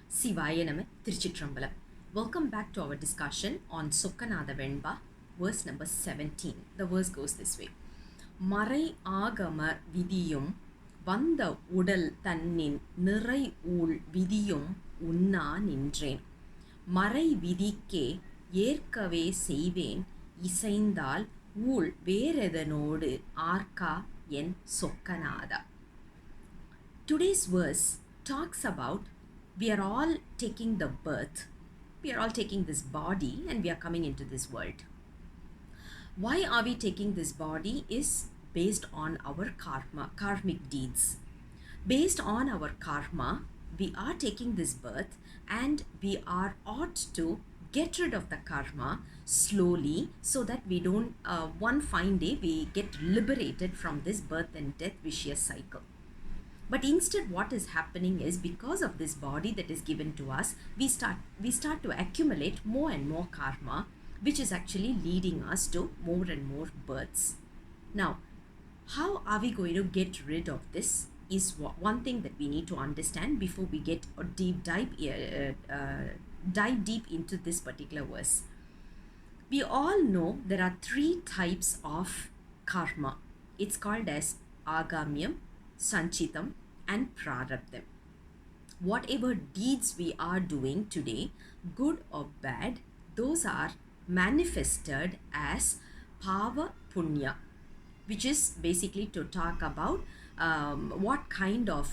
Sivaya Nama Tiruchitrambalam. Welcome back to our discussion on Sokkanatha Venba, verse number 17. The verse goes this way. Marai agama Vidhiyum vanda udal தன்னின் நிறை ஊழ் விதியும் உண்ணா நின்றேன் மறை விதிக்கே ஏற்கவே செய்வேன் இசைந்தால் ஊழ் வேறெதனோடு ஆர்க்கா என் சொக்கநாதா. Today's verse talks about we are all taking the birth, we are all taking this body and we are coming into this world. Why are we taking this body is based on our karmic deeds. Based on our karma, we are taking this birth and we are ought to get rid of the karma slowly so that we don't, one fine day we get liberated from this birth and death vicious cycle. But instead what is happening is because of this body that is given to us, we start to accumulate more and more karma, which is actually leading us to more and more births. Now, how are we going to get rid of this is one thing that we need to understand before we get a dive deep into this particular verse. We all know there are three types of karma. It's called as agamyam, sanchitam and prarabdham. Whatever deeds we are doing today, good or bad, those are manifested as pava punya, which is basically to talk about what kind of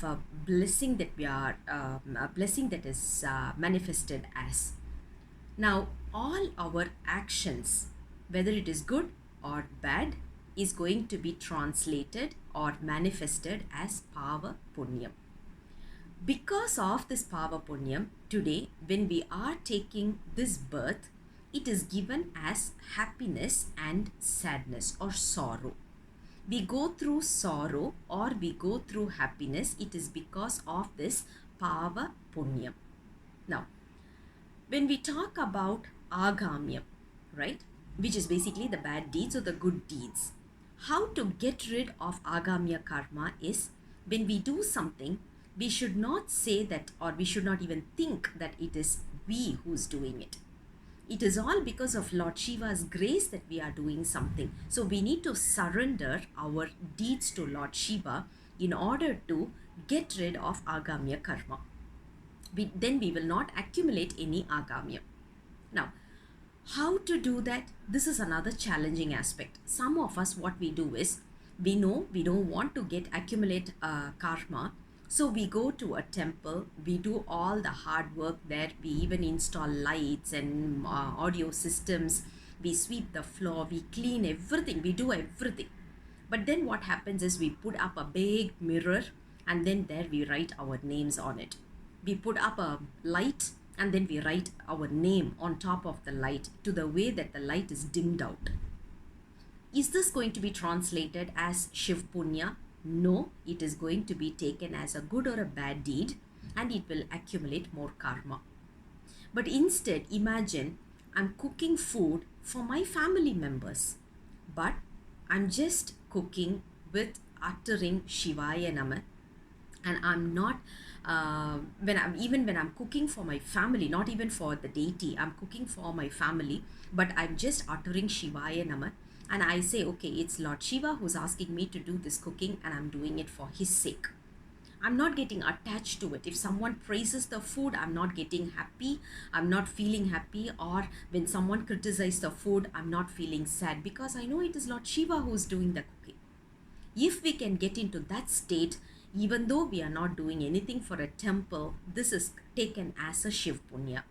blessing that we are blessing that is manifested as. Now all our actions, whether it is good or bad, is going to be translated or manifested as pava punyam. Because of this pava punyam, today when we are taking this birth, it is given as happiness and sadness or sorrow. We go through sorrow or we go through happiness, it is because of this pava punyam. Now, when we talk about agamyam, right, which is basically the bad deeds or the good deeds, how to get rid of agamya karma is when we do something, we should not say that, or we should not even think that it is we who's doing it. It is all because of Lord Shiva's grace that we are doing something. So we need to surrender our deeds to Lord Shiva in order to get rid of agamya karma. Then we will not accumulate any agamya. Now, how to do that? This is another challenging aspect. Some of us, what we do is, we know we don't want to accumulate karma. So we go to a temple, we do all the hard work there, we even install lights and audio systems, we sweep the floor, we clean everything, we do everything. But then what happens is we put up a big mirror and then there we write our names on it. We put up a light and then we write our name on top of the light to the way that the light is dimmed out. Is this going to be translated as Shiv Punya? No, it is going to be taken as a good or a bad deed and it will accumulate more karma. But instead, imagine I'm cooking food for my family members, but I'm just cooking with uttering Shivaya Nama, and I'm not when I'm cooking for my family, not even for the deity, I'm cooking for my family, but I'm just uttering Shivaya Nama. And I say, okay, it's Lord Shiva who's asking me to do this cooking and I'm doing it for his sake. I'm not getting attached to it. If someone praises the food, I'm not getting happy. I'm not feeling happy. Or when someone criticizes the food, I'm not feeling sad because I know it is Lord Shiva who's doing the cooking. If we can get into that state, even though we are not doing anything for a temple, this is taken as a Shiv Punya.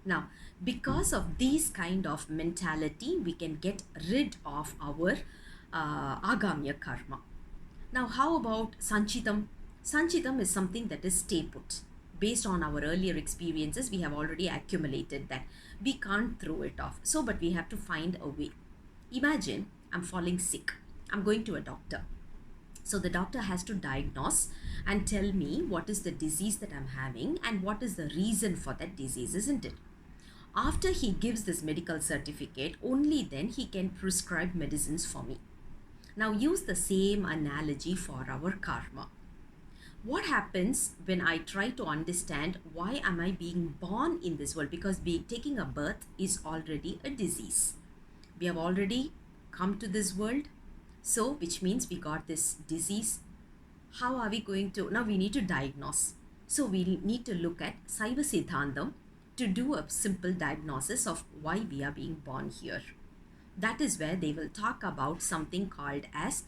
Now, because of these kind of mentality, we can get rid of our agamya karma. Now, how about sanchitam? Sanchitam is something that is stay put. Based on our earlier experiences, we have already accumulated that. We can't throw it off. So, but we have to find a way. Imagine I'm falling sick. I'm going to a doctor. So the doctor has to diagnose and tell me what is the disease that I'm having and what is the reason for that disease, isn't it? After he gives this medical certificate, only then he can prescribe medicines for me. Now use the same analogy for our karma. What happens when I try to understand why am I being born in this world? Because taking a birth is already a disease. We have already come to this world, so which means we got this disease. How are we going to, now we need to diagnose. So we need to look at Saiva Siddhantam to do a simple diagnosis of why we are being born here. That is where they will talk about something called as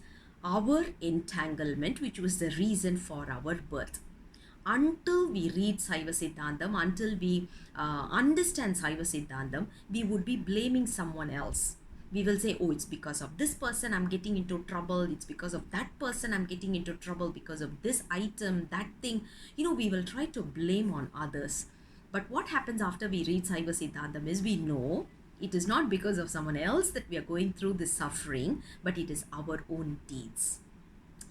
our entanglement, which was the reason for our birth. Until we read Saiva Siddhantam, until we understand Saiva Siddhantam, we would be blaming someone else. We will say, oh, it's because of this person I'm getting into trouble. It's because of that person I'm getting into trouble, because of this item, that thing. We will try to blame on others. But what happens after we read Saiva Siddhantam is we know it is not because of someone else that we are going through this suffering, but it is our own deeds.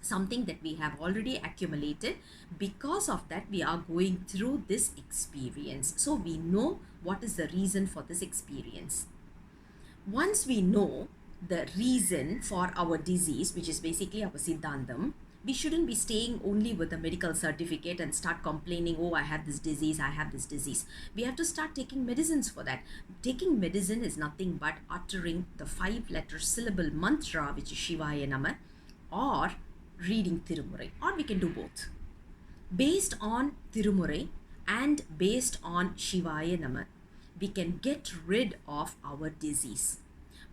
Something that we have already accumulated. Because of that, we are going through this experience. So we know what is the reason for this experience. Once we know the reason for our disease, which is basically our Siddhantam, we shouldn't be staying only with a medical certificate and start complaining, oh, I have this disease, I have this disease. We have to start taking medicines for that. Taking medicine is nothing but uttering the 5-letter syllable mantra, which is Shivaya Nama, or reading Tirumurai, or we can do both. Based on Tirumurai and based on Shivaya Nama, we can get rid of our disease.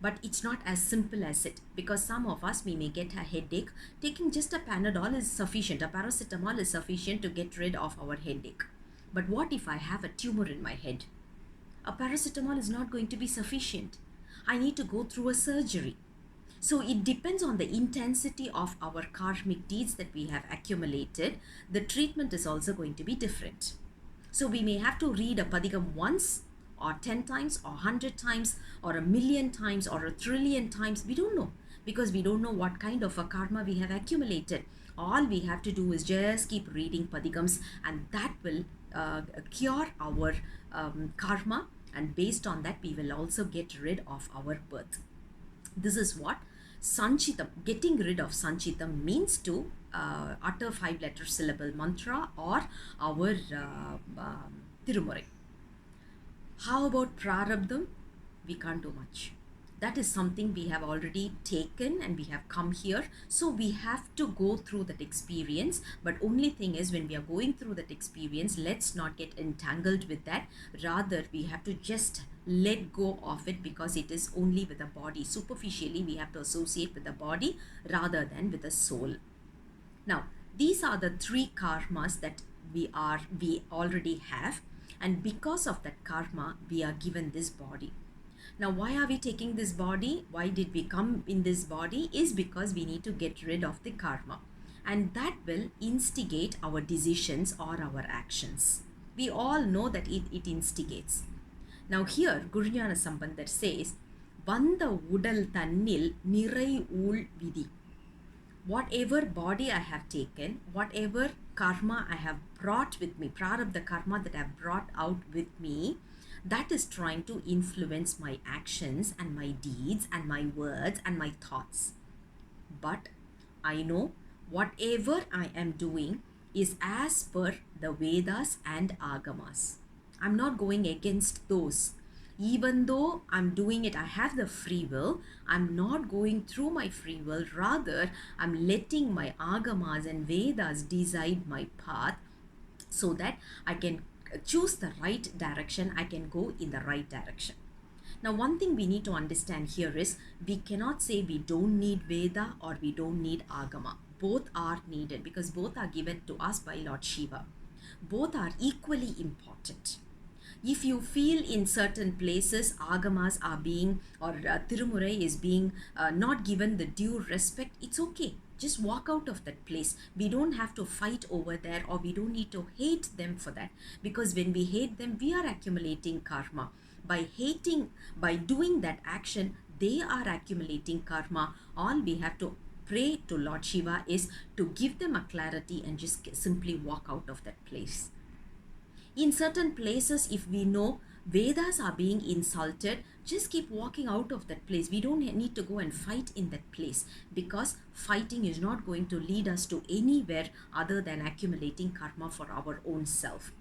But it's not as simple as it, because some of us, we may get a headache. Taking just a Panadol is sufficient. A paracetamol is sufficient to get rid of our headache. But what if I have a tumor in my head? A paracetamol is not going to be sufficient. I need to go through a surgery. So it depends on the intensity of our karmic deeds that we have accumulated. The treatment is also going to be different. So we may have to read a Padigam once, or 10 times, or 100 times, or 1,000,000 times, or 1,000,000,000,000 times. We don't know, because we don't know what kind of a karma we have accumulated. All we have to do is just keep reading Padigams, and that will cure our karma, and based on that we will also get rid of our birth. This is what Sanchitam, getting rid of Sanchitam, means to utter 5-letter syllable mantra or our Tirumurai. How about Prarabdham? We can't do much. That is something we have already taken and we have come here. So we have to go through that experience. But only thing is, when we are going through that experience, let's not get entangled with that. Rather, we have to just let go of it, because it is only with the body. Superficially, we have to associate with the body rather than with the soul. Now, these are the 3 karmas that we already have. And because of that karma, we are given this body. Now, why are we taking this body? Why did we come in this body? Is because we need to get rid of the karma. And that will instigate our decisions or our actions. We all know that it instigates. Now here, Guruñana Sambandar says, Vanda udal tannil nirai ul vidhi. Whatever body I have taken, whatever karma I have brought with me, prarabdha karma that I have brought out with me, that is trying to influence my actions and my deeds and my words and my thoughts. But I know whatever I am doing is as per the Vedas and agamas. I'm not going against those. Even though I'm doing it, I have the free will, I'm not going through my free will. Rather, I'm letting my agamas and Vedas decide my path, so that I can choose the right direction, I can go in the right direction. Now, one thing we need to understand here is, we cannot say we don't need Veda or we don't need agama. Both are needed, because both are given to us by Lord Shiva. Both are equally important. If you feel in certain places agamas are being, or Tirumurai is being not given the due respect, it's okay. Just walk out of that place. We don't have to fight over there, or we don't need to hate them for that. Because when we hate them, we are accumulating karma. By doing that action, they are accumulating karma. All we have to pray to Lord Shiva is to give them a clarity and just simply walk out of that place. In certain places, if we know Vedas are being insulted, just keep walking out of that place. We don't need to go and fight in that place, because fighting is not going to lead us to anywhere other than accumulating karma for our own self.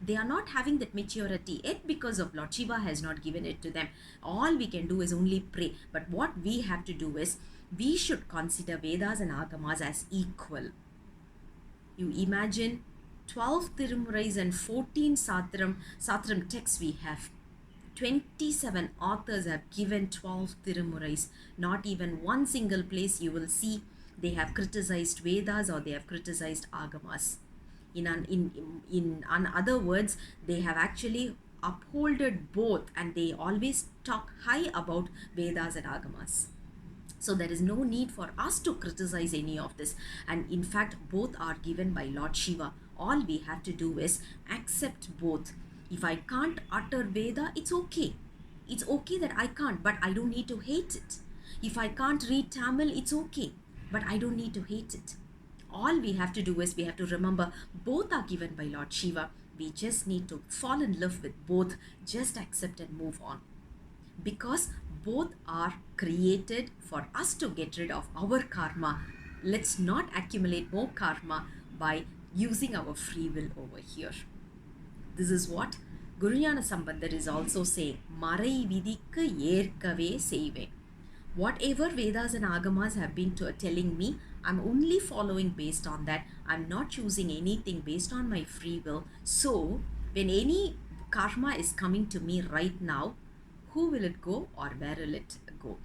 They are not having that maturity yet because of Lord Shiva has not given it to them. All we can do is only pray. But what we have to do is, we should consider Vedas and Agamas as equal. You imagine 12 Tirumurais and 14 Satram texts we have. 27 authors have given 12 Tirumurais. Not even one single place you will see they have criticized Vedas or they have criticized Agamas. In other words, they have actually upholded both, and they always talk high about Vedas and Agamas. So there is no need for us to criticize any of this. And in fact, both are given by Lord Shiva. All we have to do is accept both. If I can't utter Veda, it's okay. It's okay that I can't, but I don't need to hate it. If I can't read Tamil, it's okay, but I don't need to hate it. All we have to do is, we have to remember both are given by Lord Shiva. We just need to fall in love with both, just accept and move on. Because both are created for us to get rid of our karma. Let's not accumulate more karma by using our free will over here. This is what Gurunyana Sambandar is also saying. Marai vidikku erkave seiven. Whatever Vedas and Agamas have been telling me, I'm only following based on that. I'm not choosing anything based on my free will. So when any karma is coming to me right now, who will it go or where will it go?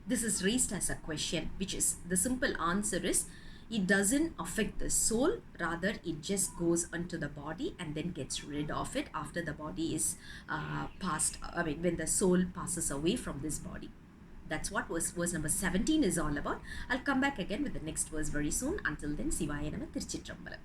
This is raised as a question, which is, the simple answer is, it doesn't affect the soul, rather it just goes onto the body and then gets rid of it after the body is when the soul passes away from this body. That's what verse number 17 is all about. I'll come back again with the next verse very soon. Until then, Sivaya Nama Tiruchitrambalam.